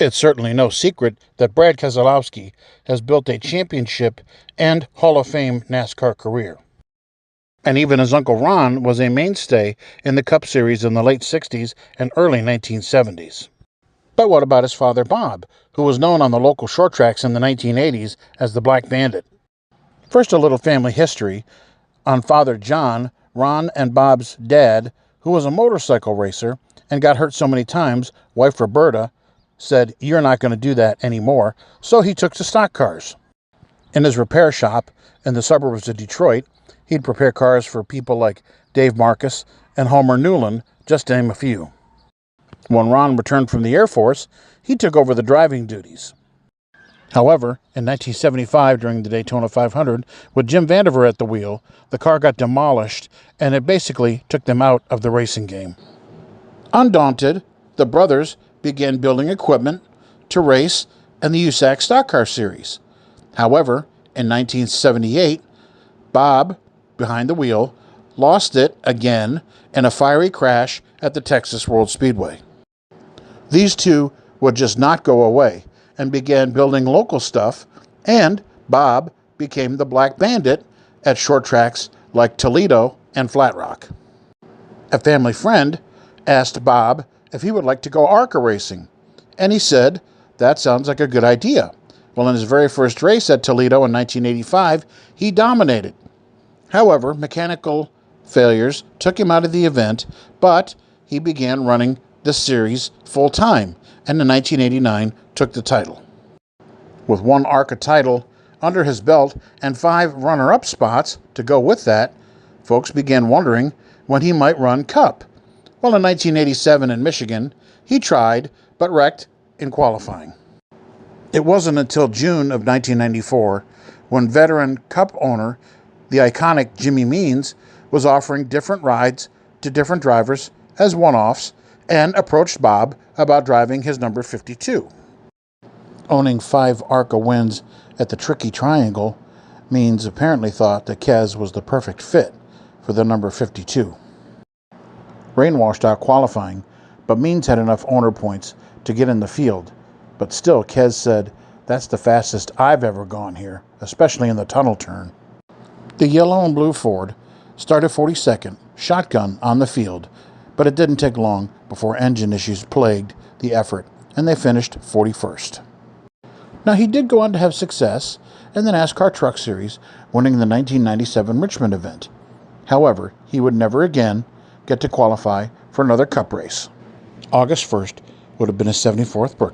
It's certainly no secret that Brad Keselowski has built a championship and Hall of Fame NASCAR career. And even his uncle Ron was a mainstay in the Cup Series in the late 60s and early 1970s. But what about his father Bob, who was known on the local short tracks in the 1980s as the Black Bandit? First, a little family history on Father John, Ron and Bob's dad, who was a motorcycle racer and got hurt so many times, wife Roberta said, "You're not going to do that anymore," so he took to stock cars. In his repair shop in the suburbs of Detroit, he'd prepare cars for people like Dave Marcus and Homer Newland, just to name a few. When Ron returned from the Air Force, he took over the driving duties. However, in 1975, during the Daytona 500, with Jim Vandiver at the wheel, the car got demolished, and it basically took them out of the racing game. Undaunted, the brothers began building equipment to race in the USAC Stock Car Series. However, in 1978, Bob, behind the wheel, lost it again in a fiery crash at the Texas World Speedway. These two would just not go away and began building local stuff, and Bob became the Black Bandit at short tracks like Toledo and Flat Rock. A family friend asked Bob if he would like to go ARCA racing, and he said, "That sounds like a good idea." Well, in his very first race at Toledo in 1985, he dominated. However, mechanical failures took him out of the event, but he began running the series full-time, and in 1989 took the title. With one ARCA title under his belt and 5 runner-up spots to go with that, folks began wondering when he might run Cup. Well, in 1987 in Michigan, he tried, but wrecked in qualifying. It wasn't until June of 1994 when veteran Cup owner, the iconic Jimmy Means, was offering different rides to different drivers as one-offs and approached Bob about driving his number 52. Owning 5 ARCA wins at the Tricky Triangle, Means apparently thought that Kez was the perfect fit for the number 52. Rain washed out qualifying, but Means had enough owner points to get in the field. But still, Kez said, "That's the fastest I've ever gone here, especially in the tunnel turn." The yellow and blue Ford started 42nd, shotgun on the field, but it didn't take long before engine issues plagued the effort, and they finished 41st. Now, he did go on to have success in the NASCAR Truck Series, winning the 1997 Richmond event. However, he would never again get to qualify for another Cup race. August 1st would have been his 74th birthday.